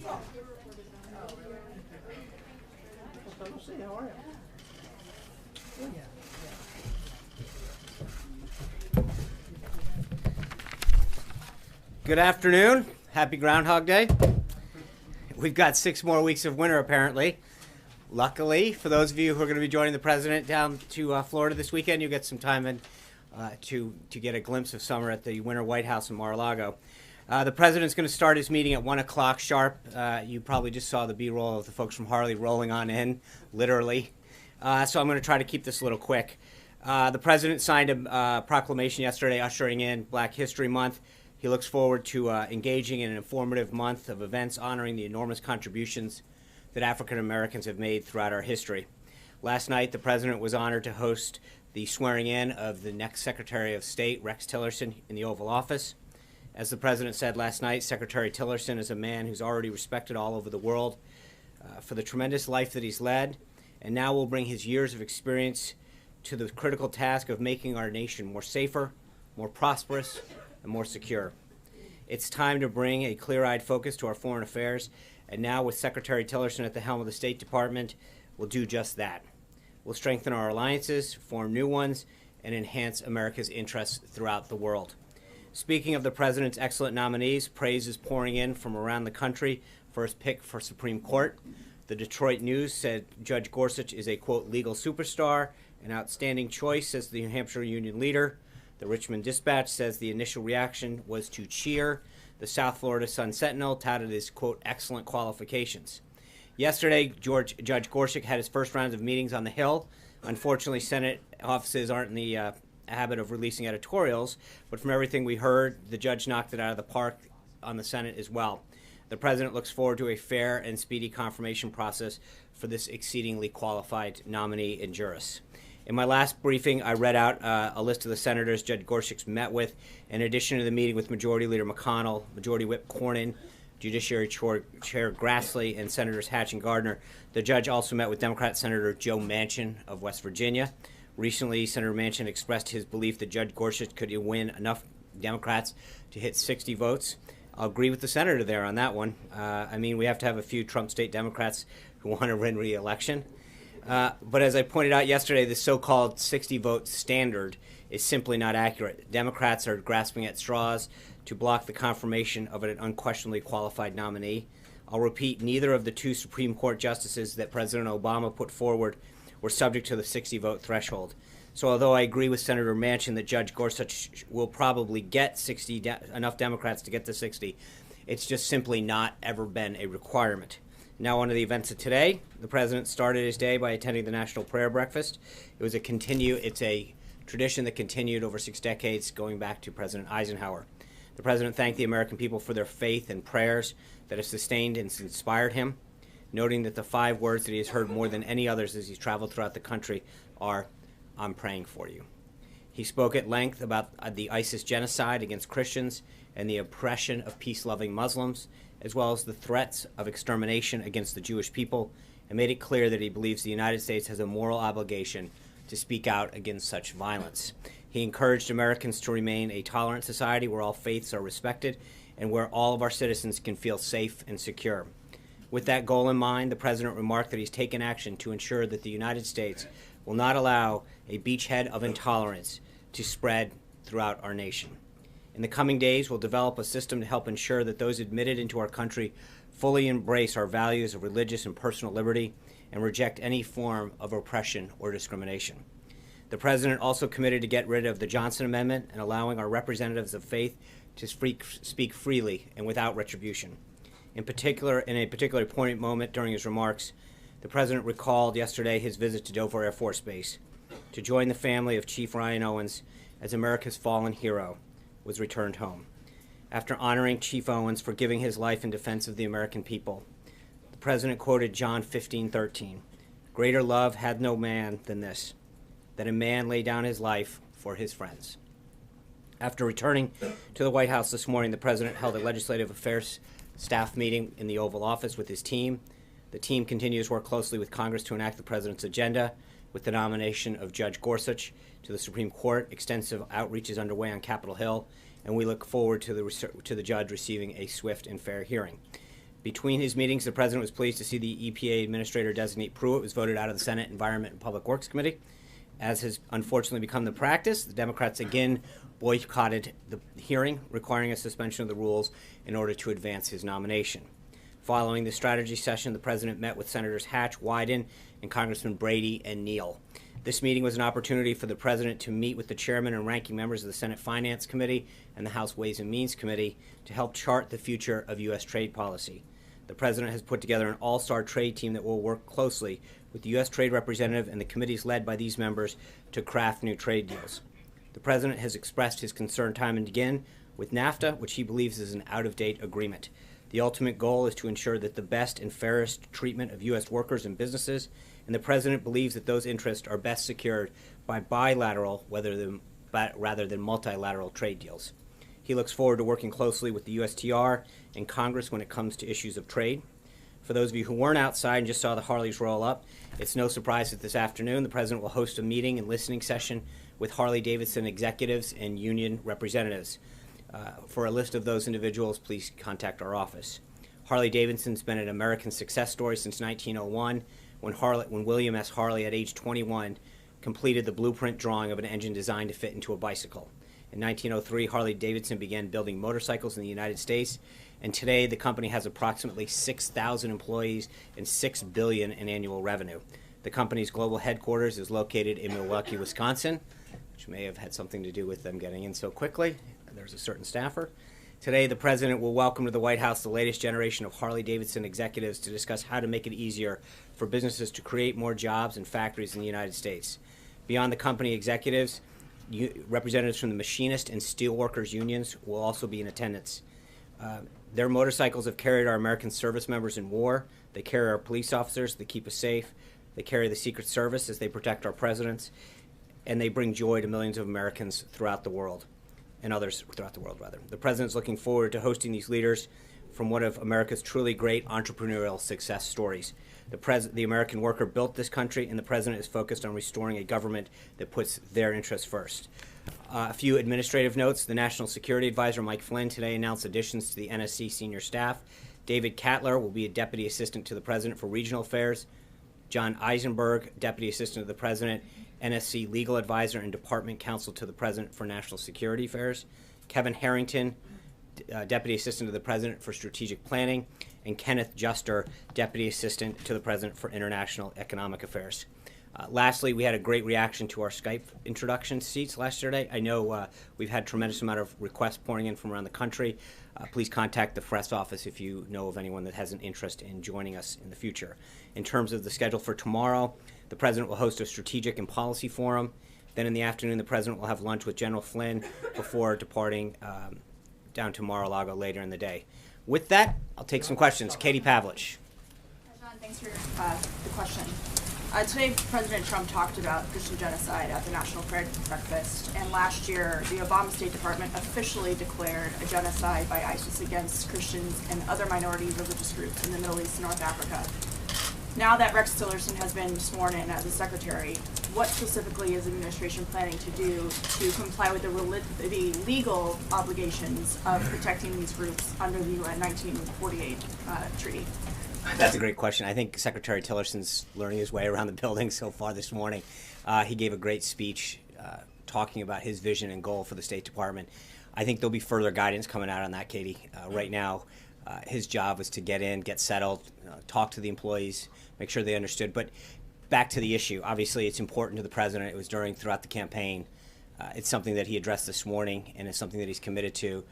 How are you? Good afternoon. Happy Groundhog Day. We've got 6 more weeks of winter, apparently. Luckily, for those of you who are going to be joining the president down to Florida this weekend, you'll get some time in, to get a glimpse of summer at the Winter White House in Mar-a-Lago. The president's going to start his meeting at 1 o'clock sharp. You probably just saw the B-roll of the folks from Harley rolling on in, literally. So I'm going to try to keep this a little quick. The president signed a proclamation yesterday ushering in Black History Month. He looks forward to engaging in an informative month of events honoring the enormous contributions that African Americans have made throughout our history. Last night, the president was honored to host the swearing in of the next Secretary of State, Rex Tillerson, in the Oval Office. As the president said last night, Secretary Tillerson is a man who's already respected all over the world for the tremendous life that he's led, and now will bring his years of experience to the critical task of making our nation more safer, more prosperous, and more secure. It's time to bring a clear-eyed focus to our foreign affairs, and now with Secretary Tillerson at the helm of the State Department, we'll do just that. We'll strengthen our alliances, form new ones, and enhance America's interests throughout the world. Speaking of the president's excellent nominees, praise is pouring in from around the country for his pick for Supreme Court. The Detroit News said Judge Gorsuch is a, quote, legal superstar, an outstanding choice, says the New Hampshire Union leader. The Richmond Dispatch says the initial reaction was to cheer. The South Florida Sun-Sentinel touted his, quote, excellent qualifications. Yesterday, Judge Gorsuch had his first round of meetings on the Hill. Unfortunately, Senate offices aren't in the habit of releasing editorials, but from everything we heard, the judge knocked it out of the park on the Senate as well. The president looks forward to a fair and speedy confirmation process for this exceedingly qualified nominee and jurist. In my last briefing, I read out a list of the senators Judge Gorsuch met with. In addition to the meeting with Majority Leader McConnell, Majority Whip Cornyn, Judiciary Chair Grassley, and Senators Hatch and Gardner, the judge also met with Democrat Senator Joe Manchin of West Virginia. Recently, Senator Manchin expressed his belief that Judge Gorsuch could win enough Democrats to hit 60 votes. I'll agree with the senator there on that one. We have to have a few Trump state Democrats who want to win re-election. But as I pointed out yesterday, the so-called 60-vote standard is simply not accurate. Democrats are grasping at straws to block the confirmation of an unquestionably qualified nominee. I'll repeat, neither of the 2 Supreme Court justices that President Obama put forward were subject to the 60-vote threshold. So although I agree with Senator Manchin that Judge Gorsuch will probably get enough Democrats to get to 60, it's just simply not ever been a requirement. Now on to the events of today. The president started his day by attending the National Prayer Breakfast. It's a tradition that continued over 6 decades, going back to President Eisenhower. The president thanked the American people for their faith and prayers that have sustained and inspired him, noting that the 5 words that he has heard more than any others as he's traveled throughout the country are, "I'm praying for you." He spoke at length about the ISIS genocide against Christians and the oppression of peace-loving Muslims, as well as the threats of extermination against the Jewish people, and made it clear that he believes the United States has a moral obligation to speak out against such violence. He encouraged Americans to remain a tolerant society where all faiths are respected and where all of our citizens can feel safe and secure. With that goal in mind, the president remarked that he's taken action to ensure that the United States will not allow a beachhead of intolerance to spread throughout our nation. In the coming days, we'll develop a system to help ensure that those admitted into our country fully embrace our values of religious and personal liberty and reject any form of oppression or discrimination. The president also committed to get rid of the Johnson Amendment and allowing our representatives of faith to speak freely and without retribution. In a particularly poignant moment during his remarks, the president recalled yesterday his visit to Dover Air Force Base to join the family of Chief Ryan Owens as America's fallen hero was returned home. After honoring Chief Owens for giving his life in defense of the American people, the president quoted John 15:13, "Greater love hath no man than this, that a man lay down his life for his friends." After returning to the White House this morning, the president held a legislative affairs staff meeting in the Oval Office with his team. The team continues to work closely with Congress to enact the president's agenda. With the nomination of Judge Gorsuch to the Supreme Court, extensive outreach is underway on Capitol Hill, and we look forward to the judge receiving a swift and fair hearing. Between his meetings, the president was pleased to see the EPA Administrator Designate Pruitt was voted out of the Senate Environment and Public Works Committee. As has unfortunately become the practice, the Democrats again boycotted the hearing, requiring a suspension of the rules in order to advance his nomination. Following the strategy session, the president met with Senators Hatch, Wyden, and Congressman Brady and Neal. This meeting was an opportunity for the president to meet with the chairman and ranking members of the Senate Finance Committee and the House Ways and Means Committee to help chart the future of U.S. trade policy. The president has put together an all-star trade team that will work closely with the U.S. Trade Representative and the committees led by these members to craft new trade deals. The president has expressed his concern time and again with NAFTA, which he believes is an out-of-date agreement. The ultimate goal is to ensure that the best and fairest treatment of U.S. workers and businesses, and the president believes that those interests are best secured by bilateral rather than multilateral trade deals. He looks forward to working closely with the USTR and Congress when it comes to issues of trade. For those of you who weren't outside and just saw the Harleys roll up, it's no surprise that this afternoon the president will host a meeting and listening session with Harley-Davidson executives and union representatives. For a list of those individuals, please contact our office. Harley-Davidson's been an American success story since 1901, when William S. Harley, at age 21, completed the blueprint drawing of an engine designed to fit into a bicycle. In 1903, Harley-Davidson began building motorcycles in the United States, and today the company has approximately 6,000 employees and $6 billion in annual revenue. The company's global headquarters is located in Milwaukee, Wisconsin, which may have had something to do with them getting in so quickly. There's a certain staffer. Today, the president will welcome to the White House the latest generation of Harley-Davidson executives to discuss how to make it easier for businesses to create more jobs and factories in the United States. Beyond the company executives, representatives from the machinist and steelworkers unions will also be in attendance. Their motorcycles have carried our American service members in war. They carry our police officers. They keep us safe. They carry the Secret Service as they protect our presidents. And they bring joy to millions of Americans throughout the world. And others throughout the world, rather. The president's looking forward to hosting these leaders from one of America's truly great entrepreneurial success stories. The American worker built this country, and the president is focused on restoring a government that puts their interests first. A few administrative notes. The National Security Advisor, Mike Flynn, today announced additions to the NSC senior staff. David Cattler will be a Deputy Assistant to the President for Regional Affairs. John Eisenberg, Deputy Assistant to the President, NSC Legal Advisor and Department Counsel to the President for National Security Affairs. Kevin Harrington, Deputy Assistant to the President for Strategic Planning. And Kenneth Juster, Deputy Assistant to the President for International Economic Affairs. Lastly, we had a great reaction to our Skype introduction seats yesterday. I know we've had a tremendous amount of requests pouring in from around the country. Please contact the press office if you know of anyone that has an interest in joining us in the future. In terms of the schedule for tomorrow, the president will host a strategic and policy forum. Then in the afternoon, the president will have lunch with General Flynn before departing down to Mar-a-Lago later in the day. With that, I'll take some questions. Katie Pavlich. John, thanks for the question. Today, President Trump talked about Christian genocide at the National Prayer Breakfast, and last year, the Obama State Department officially declared a genocide by ISIS against Christians and other minority religious groups in the Middle East and North Africa. Now that Rex Tillerson has been sworn in as a secretary, what specifically is the administration planning to do to comply with the legal obligations of protecting these groups under the UN 1948 treaty? That's a great question. I think Secretary Tillerson's learning his way around the building so far this morning. He gave a great speech talking about his vision and goal for the State Department. I think there'll be further guidance coming out on that, Katie. Right now, his job was to get in, get settled, talk to the employees, make sure they understood. But back to the issue. Obviously, it's important to the president. It was throughout the campaign. It's something that he addressed this morning, and it's something that he's committed to.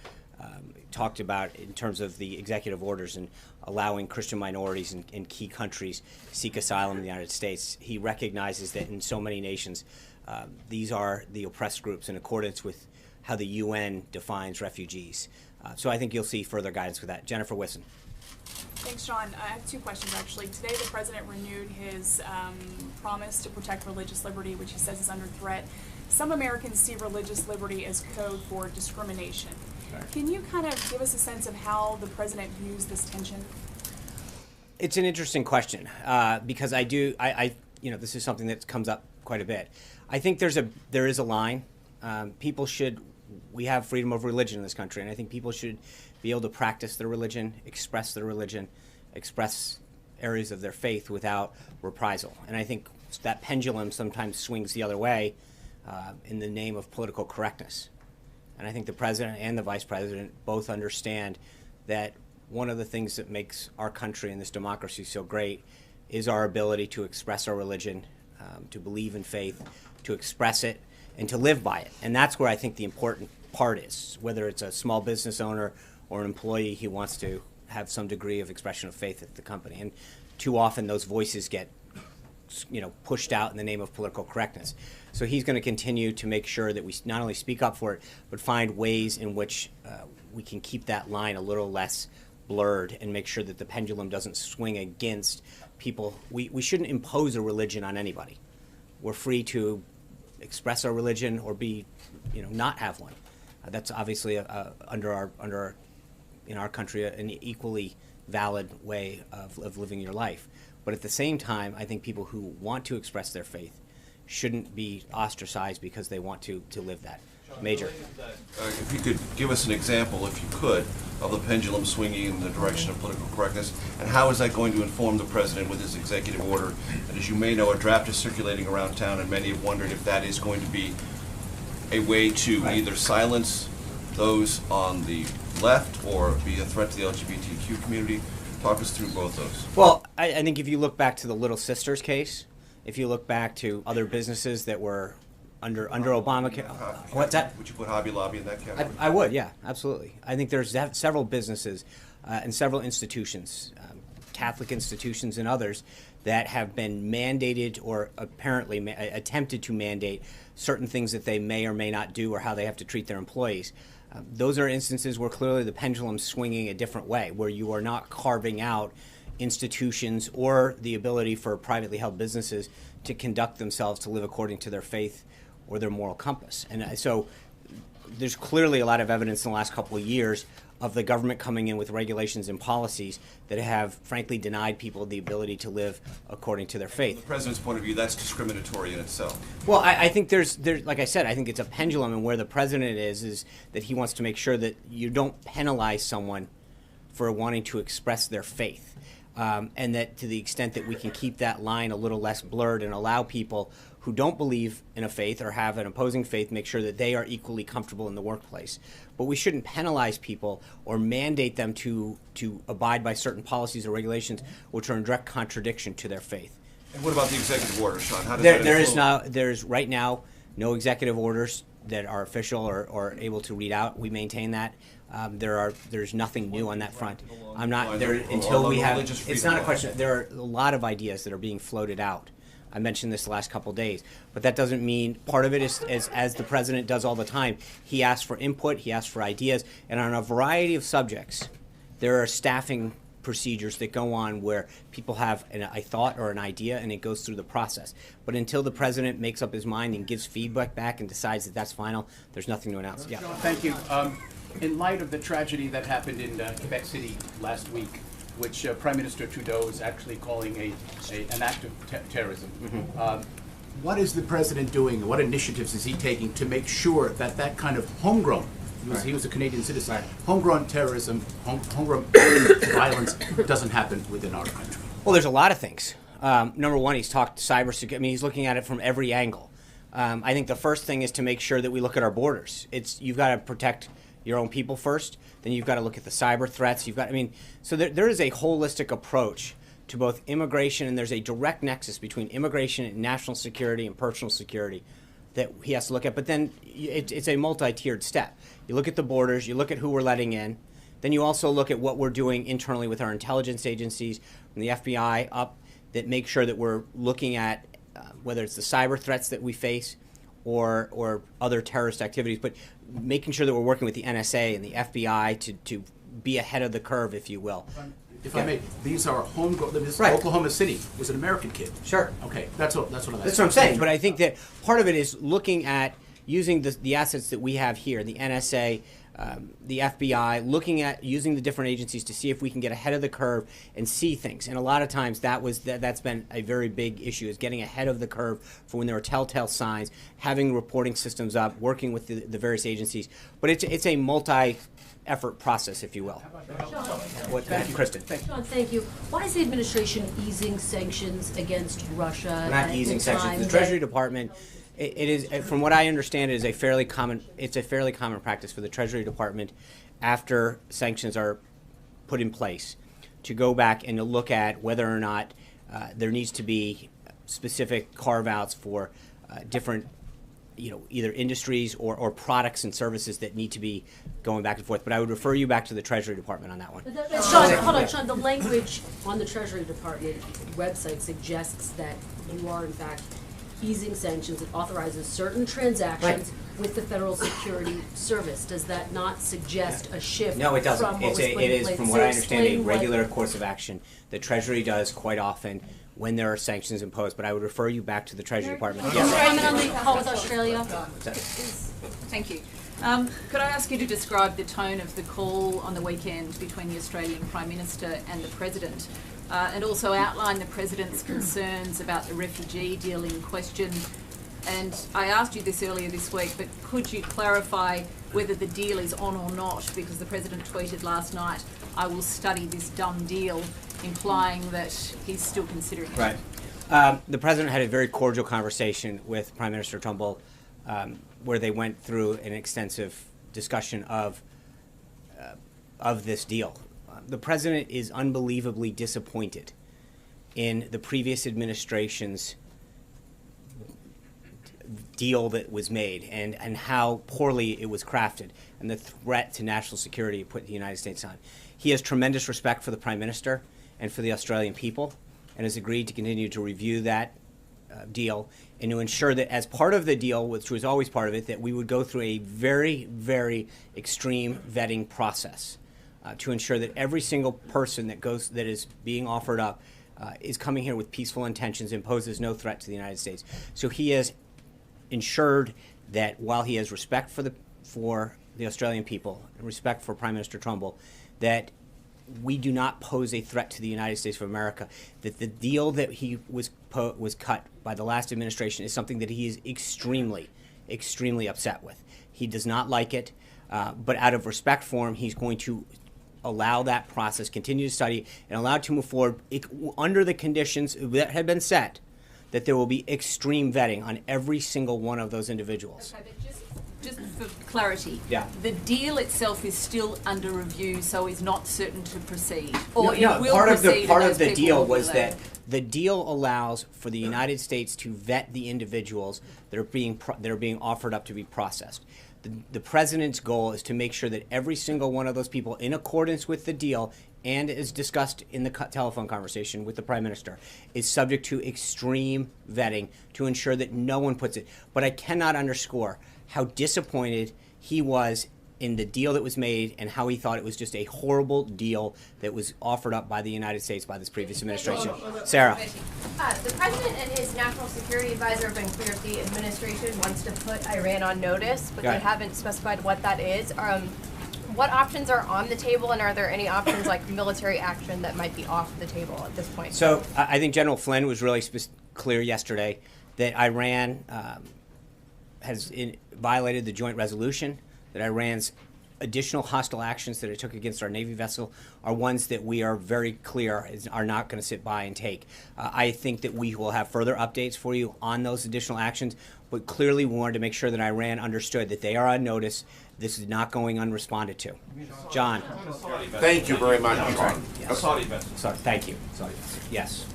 Talked about in terms of the executive orders and allowing Christian minorities in key countries seek asylum in the United States. He recognizes that in so many nations, these are the oppressed groups in accordance with how the UN defines refugees. So I think you'll see further guidance with that. Jennifer Wisson. Thanks, Sean. I have two questions, actually. Today, the president renewed his promise to protect religious liberty, which he says is under threat. Some Americans see religious liberty as code for discrimination. Can you kind of give us a sense of how the president views this tension? It's an interesting question because this is something that comes up quite a bit. I think there is a line. We have freedom of religion in this country, and I think people should be able to practice their religion, express their religion, express areas of their faith without reprisal. And I think that pendulum sometimes swings the other way in the name of political correctness. And I think the president and the vice president both understand that one of the things that makes our country and this democracy so great is our ability to express our religion, to believe in faith, to express it, and to live by it. And that's where I think the important part is. Whether it's a small business owner or an employee, he wants to have some degree of expression of faith at the company. And too often those voices get pushed out in the name of political correctness. So he's going to continue to make sure that we not only speak up for it, but find ways in which we can keep that line a little less blurred and make sure that the pendulum doesn't swing against people. We shouldn't impose a religion on anybody. We're free to express our religion or be, not have one. That's obviously in our country an equally valid way of living your life. But at the same time, I think people who want to express their faith shouldn't be ostracized because they want to live that. Major. If you could give us an example, if you could, of the pendulum swinging in the direction of political correctness, and how is that going to inform the president with his executive order? And as you may know, a draft is circulating around town, and many have wondered if that is going to be a way to either silence those on the left or be a threat to the LGBTQ community. Talk us through both those. Well, I think if you look back to the Little Sisters case, if you look back to other businesses that were under Obamacare, what's that? Would you put Hobby Lobby in that category? I would, yeah, absolutely. I think there's several businesses and several institutions, Catholic institutions and others, that have been mandated or apparently attempted to mandate certain things that they may or may not do or how they have to treat their employees. Those are instances where clearly the pendulum's swinging a different way, where you are not carving out institutions or the ability for privately held businesses to conduct themselves to live according to their faith or their moral compass. And so there's clearly a lot of evidence in the last couple of years of the government coming in with regulations and policies that have frankly denied people the ability to live according to their faith. From the president's point of view, that's discriminatory in itself. Well, I think there's like I said, I think it's a pendulum, and where the president is that he wants to make sure that you don't penalize someone for wanting to express their faith. And that to the extent that we can keep that line a little less blurred and allow people who don't believe in a faith or have an opposing faith, make sure that they are equally comfortable in the workplace. But we shouldn't penalize people or mandate them to abide by certain policies or regulations which are in direct contradiction to their faith. And what about the executive order, Sean? How does that influence? There's right now no executive orders that are official or able to read out. We maintain that. There's nothing new on that front. I'm not there until we have. It's not a question. There are a lot of ideas that are being floated out. I mentioned this the last couple of days, but that doesn't mean part of it is as the president does all the time. He asks for input, he asks for ideas, and on a variety of subjects, there are staffing procedures that go on where people have a thought or an idea and it goes through the process. But until the president makes up his mind and gives feedback back and decides that that's final, there's nothing to announce. Yeah. Thank you. In light of the tragedy that happened in Quebec City last week, which Prime Minister Trudeau is actually calling an act of terrorism, what is the president doing? What initiatives is he taking to make sure that that kind of homegrown, he was a Canadian citizen, homegrown terrorism, homegrown violence doesn't happen within our country? Well, there's a lot of things. Number one, he's talked cybersecurity. I mean, he's looking at it from every angle. I think the first thing is to make sure that we look at our borders. You've got to protect your own people first, then you've got to look at the cyber threats. So there is a holistic approach to both immigration, and there's a direct nexus between immigration and national security and personal security that he has to look at. But then it's a multi-tiered step. You look at the borders, you look at who we're letting in, then you also look at what we're doing internally with our intelligence agencies, from the FBI up, that make sure that we're looking at whether it's the cyber threats that we face or other terrorist activities, but making sure that we're working with the NSA and the FBI to be ahead of the curve, if you will. If I may, these are homegrown. Right. Oklahoma City was an American kid. Sure. Okay, that's what I'm That's what I'm saying. But I think that part of it is looking at using the assets that we have here, the NSA, the FBI, looking at using the different agencies to see if we can get ahead of the curve and see things. And a lot of times that's been a very big issue, is getting ahead of the curve for when there are telltale signs, having reporting systems up, working with the various agencies. But it's a multi-effort process, if you will. Kristen. Sean, thank you. Why is the administration easing sanctions against Russia? We're not easing sanctions. The Treasury Department, it is, from what I understand, it is a fairly common practice for the Treasury Department, after sanctions are put in place, to go back and to look at whether or not there needs to be specific carve-outs for different, either industries or products and services that need to be going back and forth. But I would refer you back to the Treasury Department on that one. Sean, hold on, Sean. The language on the Treasury Department website suggests that you are, in fact, easing sanctions. It authorizes certain transactions with the Federal Security Service. Does that not suggest a shift? No, it doesn't. From what was It put in is, place? from what I understand, a regular course of action. The Treasury does quite often when there are sanctions imposed, but I would refer you back to the Treasury Department. Yes. Comment on the call with Australia? Thank you. Could I ask you to describe the tone of the call on the weekend between the Australian Prime Minister and the President, and also outline the President's concerns about the refugee deal in question? And I asked you this earlier this week, but could you clarify whether the deal is on or not? Because the President tweeted last night, "I will study this dumb deal," implying that he's still considering it. Right. The President had a very cordial conversation with Prime Minister Trumbull, where they went through an extensive discussion of this deal. The President is unbelievably disappointed in the previous administration's deal that was made and how poorly it was crafted and the threat to national security it put the United States on. He has tremendous respect for the Prime Minister and for the Australian people, and has agreed to continue to review that deal and to ensure that as part of the deal, which was always part of it, that we would go through a very, very extreme vetting process to ensure that every single person that is being offered up is coming here with peaceful intentions and poses no threat to the United States. So he has ensured that while he has respect for the Australian people and respect for Prime Minister Trumbull, that we do not pose a threat to the United States of America, that the deal that he was cut by the last administration is something that he is extremely, extremely upset with. He does not like it, but out of respect for him, he's going to allow that process, continue to study, and allow it to move forward under the conditions that have been set, that there will be extreme vetting on every single one of those individuals. Okay, but just for clarity, Yeah. the deal itself is still under review, so is not certain to proceed, No, or it will part proceed. of the deal was that the deal allows for the United States to vet the individuals that are being offered up to be processed. The President's goal is to make sure that every single one of those people, in accordance with the deal and as discussed in the telephone conversation with the Prime Minister, is subject to extreme vetting to ensure that no one puts it. But I cannot underscore how disappointed he was in the deal that was made and how he thought it was just a horrible deal that was offered up by the United States by this previous administration. Sarah. The President and his National Security Advisor have been clear that the administration wants to put Iran on notice, but they haven't specified what that is. What options are on the table, and are there any options like military action that might be off the table at this point? So I think General Flynn was really clear yesterday that Iran has violated the joint resolution, that Iran's additional hostile actions that it took against our Navy vessel are ones that we are very clear are not going to sit by and take. I think that we will have further updates for you on those additional actions, but clearly we wanted to make sure that Iran understood that they are on notice. This is not going unresponded to. John. Thank you very much, Sean. Yes. Sorry, thank you. Sorry. Yes.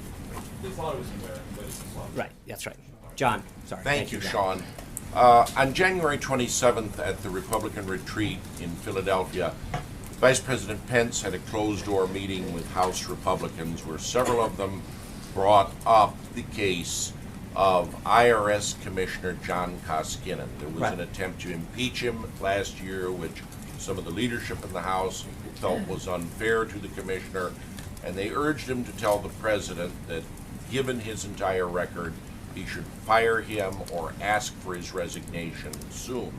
Right, that's right. John, sorry. Thank you, John. Sean. On January 27th at the Republican retreat in Philadelphia, Vice President Pence had a closed-door meeting with House Republicans where several of them brought up the case of IRS Commissioner John Koskinen. There was an attempt to impeach him last year, which some of the leadership in the House felt was unfair to the commissioner, and they urged him to tell the president that given his entire record, he should fire him or ask for his resignation soon.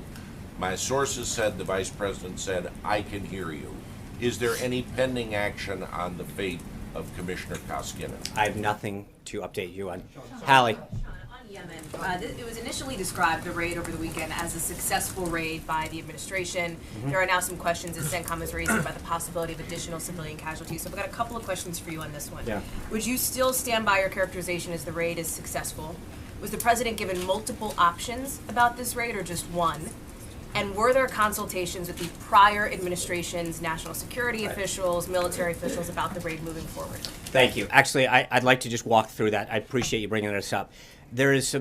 My sources said the Vice President said, "I can hear you." Is there any pending action on the fate of Commissioner Koskinen? I have nothing to update you on. Hallie. On Yemen, it was initially described, the raid over the weekend, as a successful raid by the administration. There are now some questions that CENTCOM is raising about the possibility of additional civilian casualties. So I've got a couple of questions for you on this one. Yeah. Would you still stand by your characterization as the raid is successful? Was the president given multiple options about this raid or just one? And were there consultations with the prior administration's national security officials, military officials about the raid moving forward? Thank you. Actually, I'd like to just walk through that. I appreciate you bringing this up. There is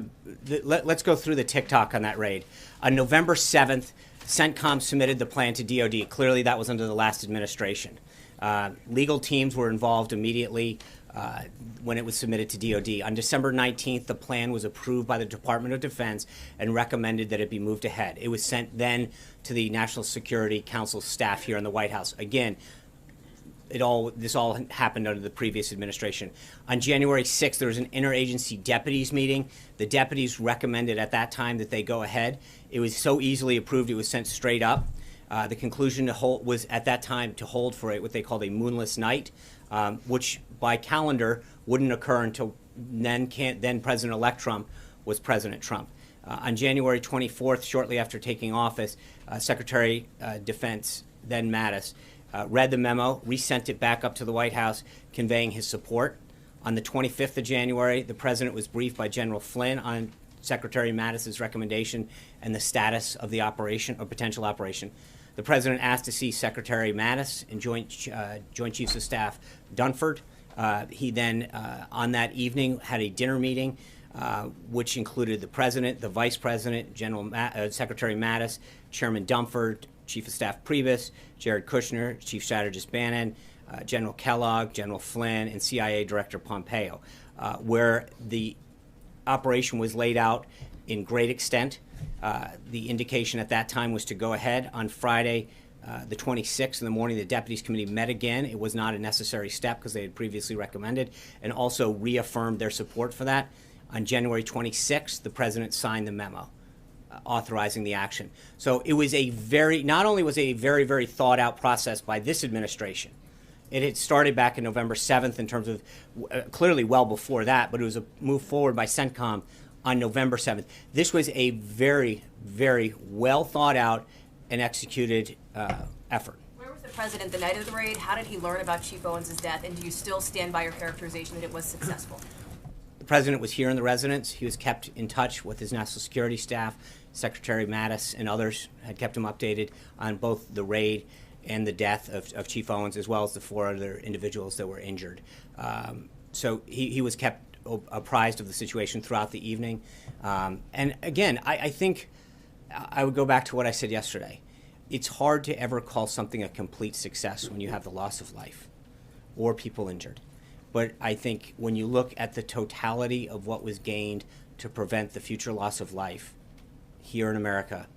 let's go through the TikTok on that raid. On November 7th, CENTCOM submitted the plan to DOD. Clearly, that was under the last administration. Legal teams were involved immediately when it was submitted to DOD. On December 19th, the plan was approved by the Department of Defense and recommended that it be moved ahead. It was sent then to the National Security Council staff here in the White House. Again, this all happened under the previous administration. On January 6th, there was an interagency deputies meeting. The deputies recommended at that time that they go ahead. It was so easily approved, it was sent straight up. The conclusion was at that time to hold for what they called a moonless night, which by calendar wouldn't occur until then President-elect Trump was President Trump. On January 24th, shortly after taking office, Secretary Defense, then Mattis, read the memo, resent it back up to the White House, conveying his support. On the 25th of January, the president was briefed by General Flynn on Secretary Mattis's recommendation and the status of the operation, or potential operation. The president asked to see Secretary Mattis and Joint Chiefs of Staff Dunford. He then, on that evening, had a dinner meeting, which included the president, the vice president, Secretary Mattis, Chairman Dunford, Chief of Staff Priebus, Jared Kushner, Chief Strategist Bannon, General Kellogg, General Flynn, and CIA Director Pompeo, where the operation was laid out in great extent. The indication at that time was to go ahead. On Friday, the 26th in the morning, the Deputies Committee met again. It was not a necessary step because they had previously recommended, and also reaffirmed their support for that. On January 26th, the President signed the memo authorizing the action. So it was not only was it a very, very thought out process by this administration. It had started back in November 7th in terms of clearly well before that, but it was a move forward by CENTCOM on November 7th. This was a very, very well thought out and executed effort. Where was the president the night of the raid? How did he learn about Chief Owens' death? And do you still stand by your characterization that it was successful? The president was here in the residence. He was kept in touch with his national security staff. Secretary Mattis and others had kept him updated on both the raid and the death of Chief Owens, as well as the 4 other individuals that were injured. So he was kept apprised of the situation throughout the evening. And again, I think I would go back to what I said yesterday. It's hard to ever call something a complete success when you have the loss of life or people injured. But I think when you look at the totality of what was gained to prevent the future loss of life here in America,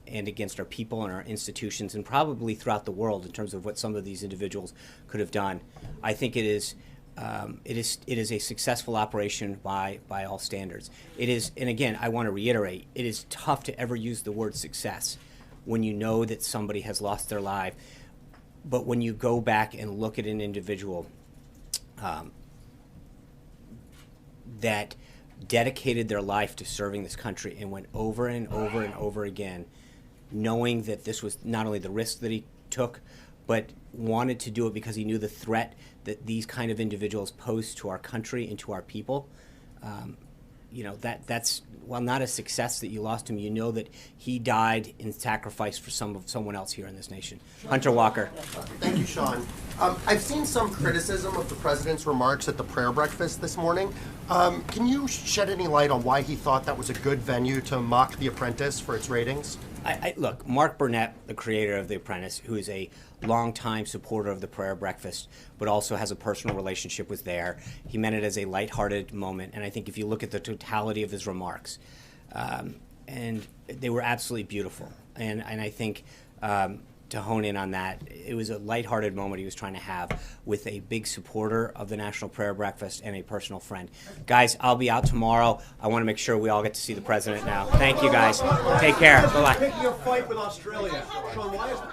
and against our people and our institutions, and probably throughout the world in terms of what some of these individuals could have done, I think it is a successful operation by all standards. It is, and again, I want to reiterate, it is tough to ever use the word success when you know that somebody has lost their life. But when you go back and look at an individual that dedicated their life to serving this country and went over and over and over again, knowing that this was not only the risk that he took, but wanted to do it because he knew the threat that these kind of individuals pose to our country and to our people. That's while not a success that you lost him, you know that he died in sacrifice for someone else here in this nation. Hunter Walker. Thank you, Sean. I've seen some criticism of the president's remarks at the prayer breakfast this morning. Can you shed any light on why he thought that was a good venue to mock The Apprentice for its ratings? Look, Mark Burnett, the creator of The Apprentice, who is a longtime supporter of the prayer breakfast, but also has a personal relationship with there. He meant it as a lighthearted moment, and I think if you look at the totality of his remarks, and they were absolutely beautiful. And I think to to hone in on that. It was a lighthearted moment he was trying to have with a big supporter of the National Prayer Breakfast and a personal friend. Guys, I'll be out tomorrow. I want to make sure we all get to see the president now. Thank you, guys. Take care. Bye-bye. Picking a fight with Australia. Sean, why is the